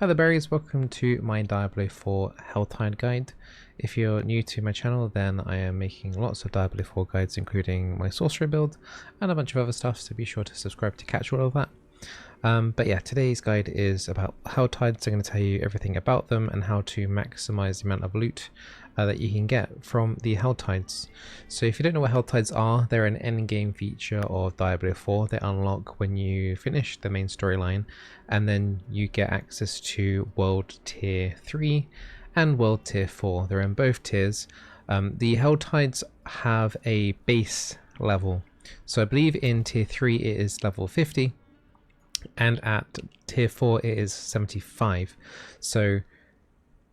Hi there berries, welcome to my Diablo 4 Helltide guide. If you're new to my channel, then I am making lots of Diablo 4 guides, including my sorcerer build and a bunch of other stuff, so be sure to subscribe to catch all of that. But yeah, today's guide is about Helltides. I'm going to tell you everything about them and how to maximize the amount of loot that you can get from the Helltides. So if you don't know what Helltides are, they're an endgame feature of Diablo 4. They unlock when you finish the main storyline, and then you get access to World Tier 3 and World Tier 4. They're in both tiers. The Helltides have a base level. So I believe in Tier 3 it is level 50, and at Tier 4 it is 75. So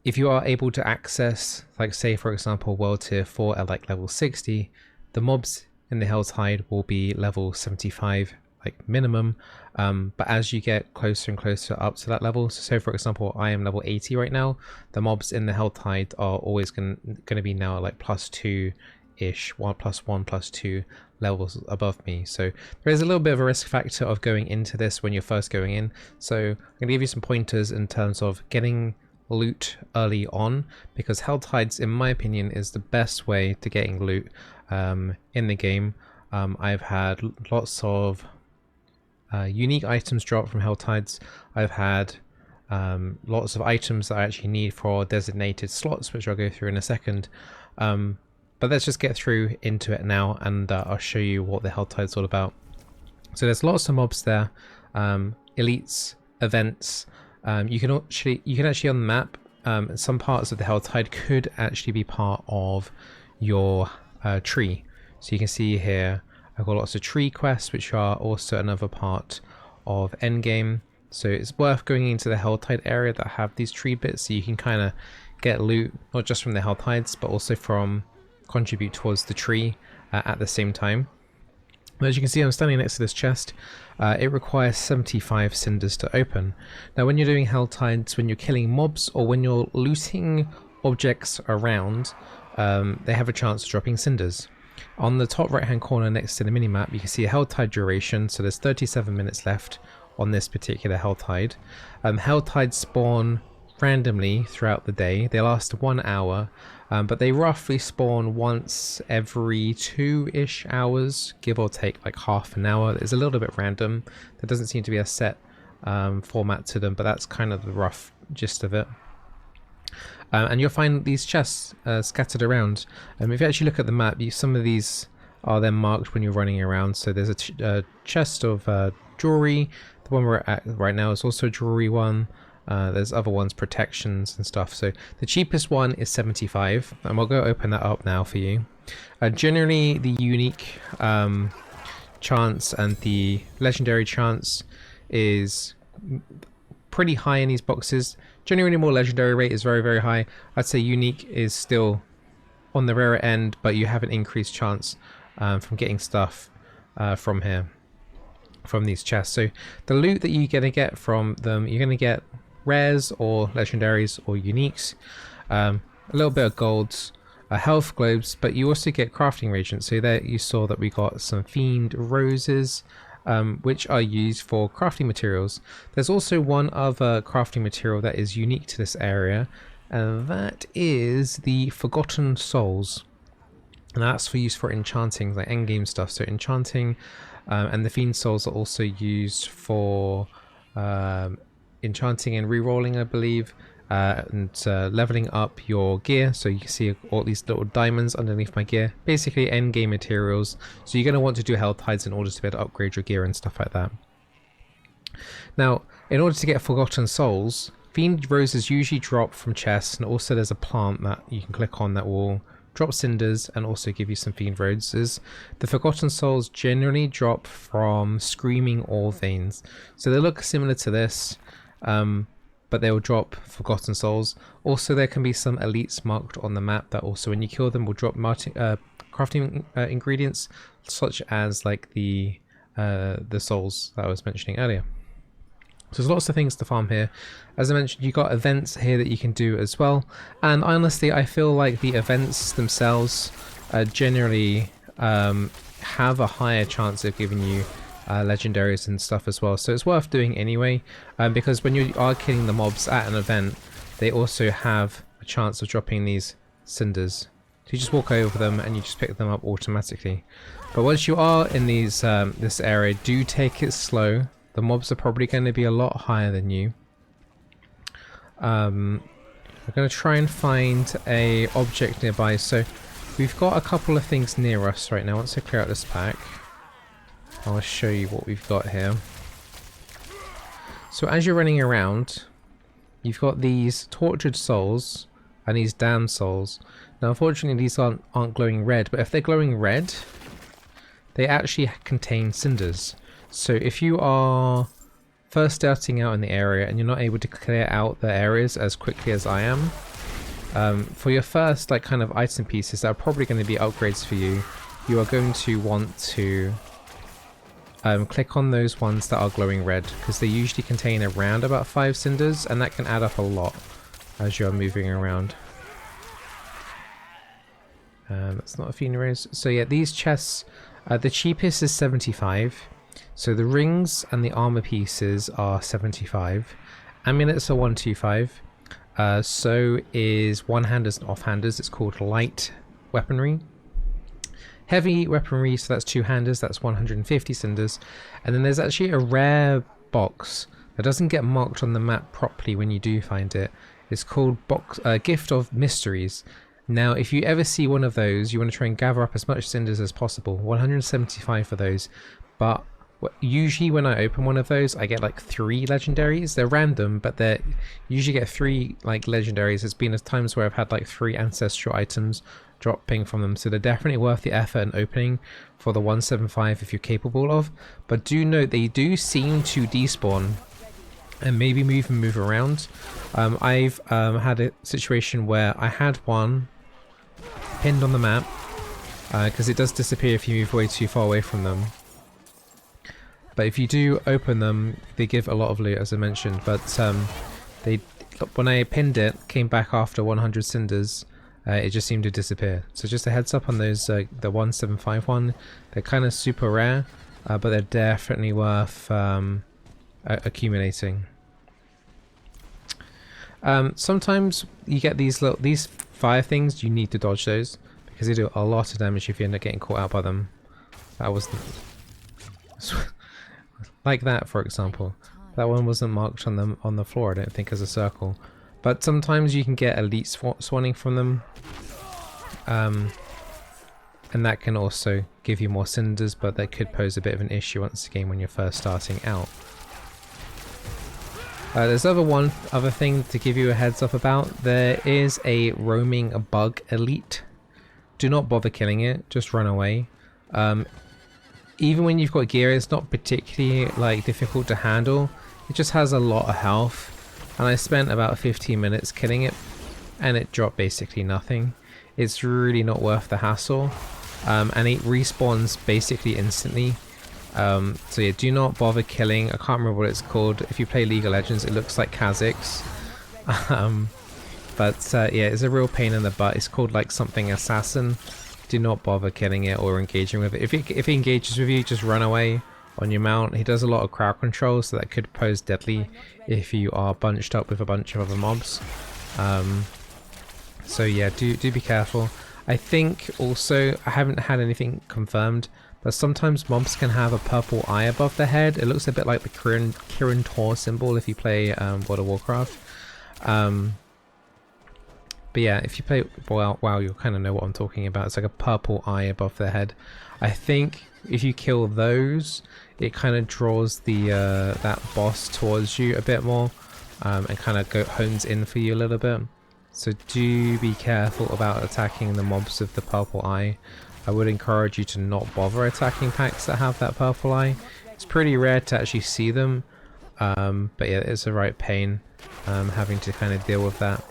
if you are able to access, like say for example World Tier 4 at like level 60, the mobs in the Helltide will be level 75 like minimum, but as you get closer and closer up to that level, so say for example I am level 80 right now, the mobs in the Helltide are always going to be now like +2 ish, 1 + 1 + 2 levels above me. So there is a little bit of a risk factor of going into this when you're first going in, so I'm going to give you some pointers in terms of getting loot early on, because Helltides in my opinion is the best way to getting loot in the game. I've had lots of unique items drop from Helltides. I've had lots of items that I actually need for designated slots, which I'll go through in a second. But let's just get through into it now, and I'll show you what the Helltide's all about. So there's lots of mobs there, elites, events. You can actually on the map, some parts of the Helltide could actually be part of your tree. So you can see here I've got lots of tree quests, which are also another part of endgame. So it's worth going into the Helltide area that have these tree bits, so you can kind of get loot not just from the Helltides but also from contribute towards the tree at the same time. As you can see, I'm standing next to this chest. It requires 75 cinders to open. Now when you're doing Helltides, when you're killing mobs or when you're looting objects around, they have a chance of dropping cinders. On the top right hand corner next to the minimap, you can see a Helltide duration, so there's 37 minutes left on this particular Helltide. Helltides spawn randomly throughout the day. They last 1 hour, but they roughly spawn once every 2-ish hours, give or take like half an hour. It's a little bit random. There doesn't seem to be a set format to them, but that's kind of the rough gist of it. And you'll find these chests scattered around. If you actually look at the map, some of these are then marked when you're running around. So there's a chest of jewelry. The one we're at right now is also a jewelry one. There's other ones, protections and stuff. So the cheapest one is 75, and we'll go open that up now for you. Generally the unique chance and the legendary chance is pretty high in these boxes. Generally more legendary rate is very high. I'd say unique is still on the rarer end, but you have an increased chance from getting stuff from here, from these chests. So the loot that you're going to get from them, you're going to get rares or legendaries or uniques, a little bit of golds, health globes, but you also get crafting reagents. So there you saw that we got some fiend roses, which are used for crafting materials. There's also one other crafting material that is unique to this area, and that is the Forgotten Souls, and that's for use for enchanting, like endgame stuff. So enchanting, and the fiend souls are also used for enchanting and re-rolling, I believe, and leveling up your gear. So you can see all these little diamonds underneath my gear, basically end game materials. So you're going to want to do Helltides in order to be able to upgrade your gear and stuff like that. Now in order to get Forgotten Souls, fiend roses usually drop from chests, and also there's a plant that you can click on that will drop cinders and also give you some fiend roses. The Forgotten Souls generally drop from Screaming Ore veins, so they look similar to this, but they will drop Forgotten Souls. Also there can be some elites marked on the map that also when you kill them will drop crafting ingredients, such as like the souls that I was mentioning earlier. So there's lots of things to farm here. As I mentioned, you've got events here that you can do as well, and honestly I feel like the events themselves generally have a higher chance of giving you legendaries and stuff as well. So it's worth doing anyway, because when you are killing the mobs at an event, they also have a chance of dropping these cinders. So you just walk over them and you just pick them up automatically. But once you are in these this area, do take it slow. The mobs are probably going to be a lot higher than you. I'm going to try and find a object nearby. So we've got a couple of things near us right now. Once I clear out this pack, I'll show you what we've got here. So as you're running around, you've got these tortured souls and these damned souls. Now unfortunately these aren't glowing red, but if they're glowing red, they actually contain cinders. So if you are first starting out in the area and you're not able to clear out the areas as quickly as I am, for your first like kind of item pieces that are probably going to be upgrades for you, you are going to want to click on those ones that are glowing red, because they usually contain around about 5 cinders, and that can add up a lot as you're moving around. That's not a funerary. So yeah, these chests, the cheapest is 75. So the rings and the armor pieces are 75. Amulets are 125. So is one-handers and off-handers. It's called light weaponry. Heavy weaponry, so that's two-handers, that's 150 cinders. And then there's actually a rare box that doesn't get marked on the map properly when you do find it. It's called Gift of Mysteries. Now, if you ever see one of those, you want to try and gather up as much cinders as possible. 175 for those. But usually when I open one of those, I get like 3 legendaries. They're random, but they usually get 3 like legendaries. There's been times where I've had like 3 ancestral items dropping from them, so they're definitely worth the effort and opening for the 175 if you're capable of. But do note they do seem to despawn and maybe move around. I've had a situation where I had one pinned on the map, because it does disappear if you move way too far away from them. But if you do open them, they give a lot of loot, as I mentioned. But when I pinned it, came back after 100 cinders, it just seemed to disappear. So just a heads up on those, the 175 one. They're kind of super rare, but they're definitely worth accumulating. Sometimes you get these fire things. You need to dodge those because they do a lot of damage if you end up getting caught out by them. That was like that, for example. That one wasn't marked on the floor, I don't think, as a circle. But sometimes you can get elite swanning from them, and that can also give you more cinders, but that could pose a bit of an issue once again when you're first starting out. There's one other thing to give you a heads up about. There is a roaming bug elite. Do not bother killing it, just run away. Even when you've got gear, it's not particularly like difficult to handle. It just has a lot of health, and I spent about 15 minutes killing it, and it dropped basically nothing. It's really not worth the hassle, and it respawns basically instantly. So yeah, do not bother killing. I can't remember what it's called. If you play League of Legends, it looks like Kha'Zix. Yeah, it's a real pain in the butt. It's called like something assassin. Do not bother killing it or engaging with it. If he engages with you, just run away on your mount. He does a lot of crowd control, so that could pose deadly if you are bunched up with a bunch of other mobs. So yeah, do be careful. I think also, I haven't had anything confirmed, but sometimes mobs can have a purple eye above their head. It looks a bit like the Kirin Tor symbol if you play World of Warcraft. But yeah, if you play WoW, you'll kind of know what I'm talking about. It's like a purple eye above their head. I think if you kill those, it kind of draws the that boss towards you a bit more, and kind of hones in for you a little bit. So do be careful about attacking the mobs with the purple eye. I would encourage you to not bother attacking packs that have that purple eye. It's pretty rare to actually see them, but yeah, it's a right pain having to kind of deal with that.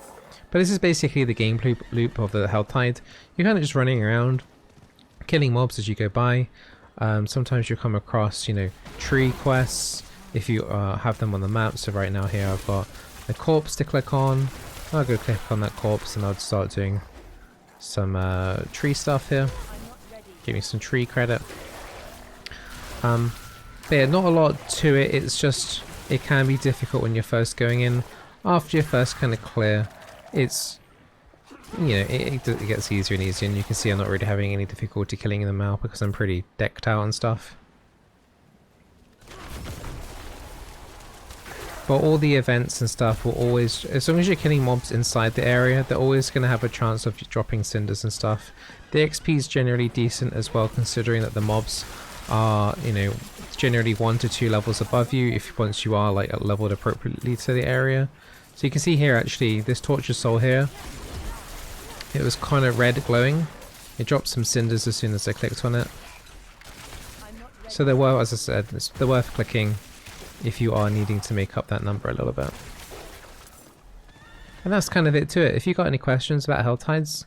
But this is basically the game loop of the Helltide. You're kind of just running around, killing mobs as you go by. Sometimes you'll come across, you know, tree quests if you have them on the map. So right now here I've got a corpse to click on. I'll go click on that corpse and I'll start doing some tree stuff here. Give me some tree credit. But yeah, not a lot to it. It's just, it can be difficult when you're first going in. After you're first kind of clear, it's, you know, it gets easier and easier, and you can see I'm not really having any difficulty killing them out because I'm pretty decked out and stuff. But all the events and stuff will always, as long as you're killing mobs inside the area, they're always going to have a chance of dropping cinders and stuff. The XP is generally decent as well, considering that the mobs are, you know, generally 1 to 2 levels above you if once you are like leveled appropriately to the area. So you can see here actually, this tortured soul here, it was kind of red glowing. It dropped some cinders as soon as I clicked on it. So they're worth, as I said, they're worth clicking if you are needing to make up that number a little bit. And that's kind of it to it. If you got any questions about Helltides,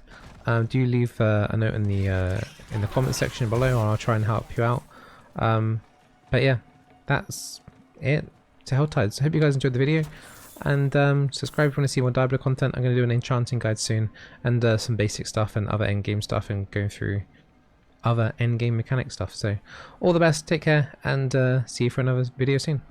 do leave a note in the comment section below, and I'll try and help you out. But yeah, that's it to Helltides. I hope you guys enjoyed the video, and subscribe if you want to see more Diablo content. I'm going to do an enchanting guide soon, and some basic stuff and other endgame stuff, and going through other endgame mechanic stuff. So all the best, take care, and see you for another video soon.